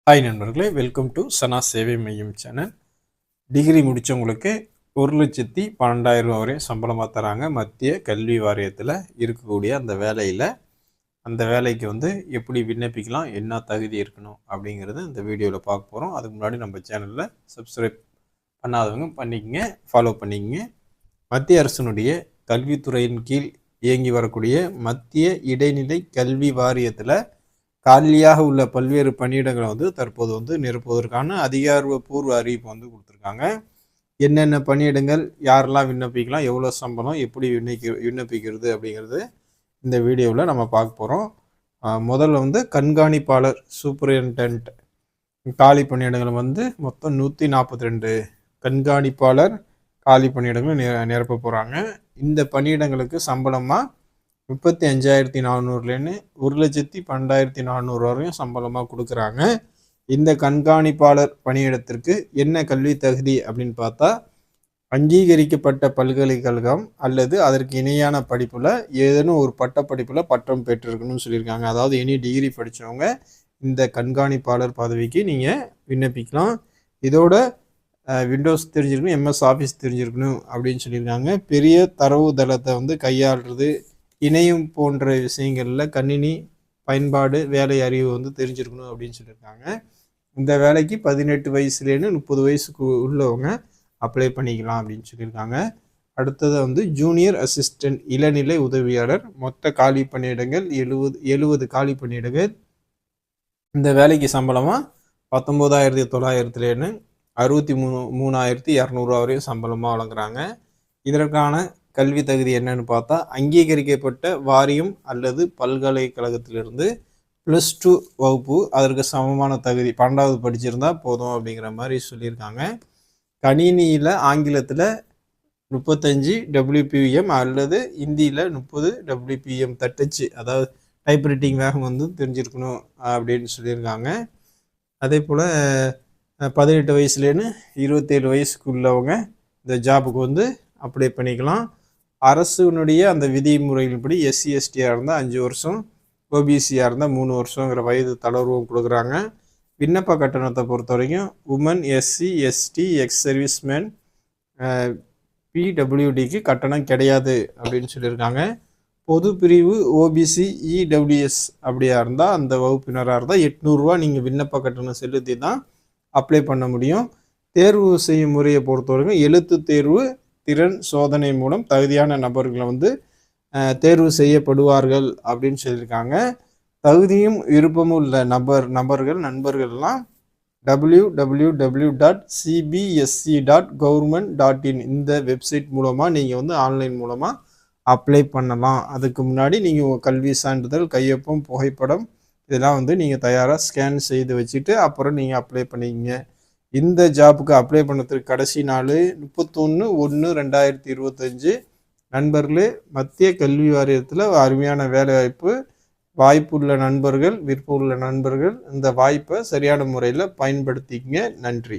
Hi நண்பர்களே, welcome to சனா சேவை மையம் சேனல். டிகிரி முடித்தவங்களுக்கு 1,12,000 வரை சம்பளமாக தராங்க. மத்திய கல்வி வாரியத்தில் இருக்கக்கூடிய அந்த வேலையில் அந்த வேலைக்கு எப்படி விண்ணப்பிக்கலாம், என்ன தகுதி இருக்கணும் அப்படிங்கிறது இந்த வீடியோவில் பார்க்க போகிறோம். அதுக்கு முன்னாடி நம்ம சேனலில் சப்ஸ்கிரைப் பண்ணாதவங்க பண்ணிக்கங்க, ஃபாலோ பண்ணிக்கங்க. மத்திய அரசினுடைய கல்வித்துறையின் கீழ் இயங்கி வரக்கூடிய மத்திய இடைநிலை கல்வி வாரியத்தில் காலியாக உள்ள பல்வேறு பணியிடங்களை தற்போது நிரப்புவதற்கான அதிகாரப்பூர்வ அறிவிப்பு கொடுத்துருக்காங்க. என்னென்ன பணியிடங்கள், யாரெல்லாம் விண்ணப்பிக்கலாம், எவ்வளோ சம்பளம், எப்படி விண்ணப்பிக்கிறது அப்படிங்கிறது இந்த வீடியோவில் நம்ம பார்க்க போகிறோம். முதல்ல கண்காணிப்பாளர் சூப்பரிண்டென்ட் காலி பணியிடங்கள் மொத்தம் 142 கண்காணிப்பாளர் காலி பணியிடங்கள் நிரப்ப போகிறாங்க. இந்த பணியிடங்களுக்கு சம்பளமாக 35,400லேருந்து 1,12,400 வரையும் சம்பளமாக கொடுக்குறாங்க. இந்த கண்காணிப்பாளர் பணியிடத்திற்கு என்ன கல்வி தகுதி அப்படின்னு பார்த்தா, அங்கீகரிக்கப்பட்ட பல்கலைக்கழகம் அல்லது அதற்கு இணையான படிப்பில் ஏதேனும் ஒரு பட்டப்படிப்பில் பட்டம் பெற்றிருக்கணும்னு சொல்லியிருக்காங்க. அதாவது எனி டிகிரி படித்தவங்க இந்த கண்காணிப்பாளர் பதவிக்கு நீங்கள் விண்ணப்பிக்கலாம். இதோட விண்டோஸ் தெரிஞ்சிருக்கணும், எம்எஸ் ஆஃபீஸ் தெரிஞ்சிருக்கணும் அப்படின்னு சொல்லியிருக்காங்க. பெரிய தரவு தளத்தை கையாளுறது, இணையம் போன்ற விஷயங்களில் கணினி பயன்பாடு, வேலை அறிவு தெரிஞ்சிருக்கணும் அப்படின்னு சொல்லியிருக்காங்க. இந்த வேலைக்கு 18 வயசுலேருந்து 30 வயசுக்கு உள்ளவங்க அப்ளை பண்ணிக்கலாம் அப்படின்னு சொல்லியிருக்காங்க. அடுத்தது ஜூனியர் அசிஸ்டன்ட் இளநிலை உதவியாளர். மொத்த காலி பணியிடங்கள் 70 காலி பணியிடங்கள். இந்த வேலைக்கு சம்பளமாக 19,900லேருந்து 63,200 வரையும் சம்பளமாக வழங்குறாங்க. இதற்கான கல்வி தகுதி என்னன்னு பார்த்தா, அங்கீகரிக்கப்பட்ட வாரியம் அல்லது பல்கலைக்கழகத்திலிருந்து +2 வகுப்பு, அதற்கு சமமான தகுதி 12வது படிச்சிருந்தா போதும் அப்படிங்கிற மாதிரி சொல்லியிருக்காங்க. கணினியில் ஆங்கிலத்தில் 35 WPM அல்லது ஹிந்தியில் 30 WPM தட்டச்சு, அதாவது டைப்ரைட்டிங் வேகம் தெரிஞ்சிருக்கணும் அப்படின்னு சொல்லியிருக்காங்க. அதே போல் 18 வயசுலேருந்து 27 வயசுக்குள்ளவங்க இந்த ஜாபுக்கு அப்ளை பண்ணிக்கலாம். அரசுனுடைய அந்த விதிமுறைகளின்படி SC STயாக இருந்தால் 5 வருஷம், OBCயாக இருந்தால் 3 வருஷங்கிற வயது தளர்வும் கொடுக்குறாங்க. விண்ணப்ப கட்டணத்தை பொறுத்த வரைக்கும் women, SC ST, ex serviceman, PWDக்கு கட்டணம் கிடையாது அப்படின்னு சொல்லியிருக்காங்க. பொது பிரிவு OBC EWS அப்படியா இருந்தால், அந்த வகுப்பினராக இருந்தால் 800 ரூபா நீங்கள் விண்ணப்ப கட்டணம் செலுத்தி தான் அப்ளை பண்ண முடியும். தேர்வு செய்யும் முறையை பொறுத்த வரைக்கும் எழுத்து தேர்வு, திறன் சோதனை மூலம் தகுதியான நபர்களை தேர்வு செய்யப்படுவார்கள் அப்படின்னு சொல்லியிருக்காங்க. தகுதியும் விருப்பமும் உள்ள நண்பர்கள்லாம் www.cbsc.government.in இந்த வெப்சைட் மூலமாக நீங்கள் ஆன்லைன் மூலமாக அப்ளை பண்ணலாம். அதுக்கு முன்னாடி நீங்கள் உங்கள் கல்வி சான்றிதழ், கையொப்பம், புகைப்படம் இதெல்லாம் நீங்கள் தயாராக ஸ்கேன் செய்து வச்சுட்டு அப்புறம் நீங்கள் அப்ளை பண்ணிக்கிங்க. இந்த ஜாப்புக்கு அப்ளை பண்ணதுக்கு கடைசி நாள் 31/1/2025. நண்பர்களே, மத்திய கல்வி வாரியத்தில் அருமையான வேலை வாய்ப்புள்ள நண்பர்கள், விருப்பமுள்ள நண்பர்கள் இந்த வாய்ப்பை சரியான முறையில் பயன்படுத்திக்கங்க. நன்றி.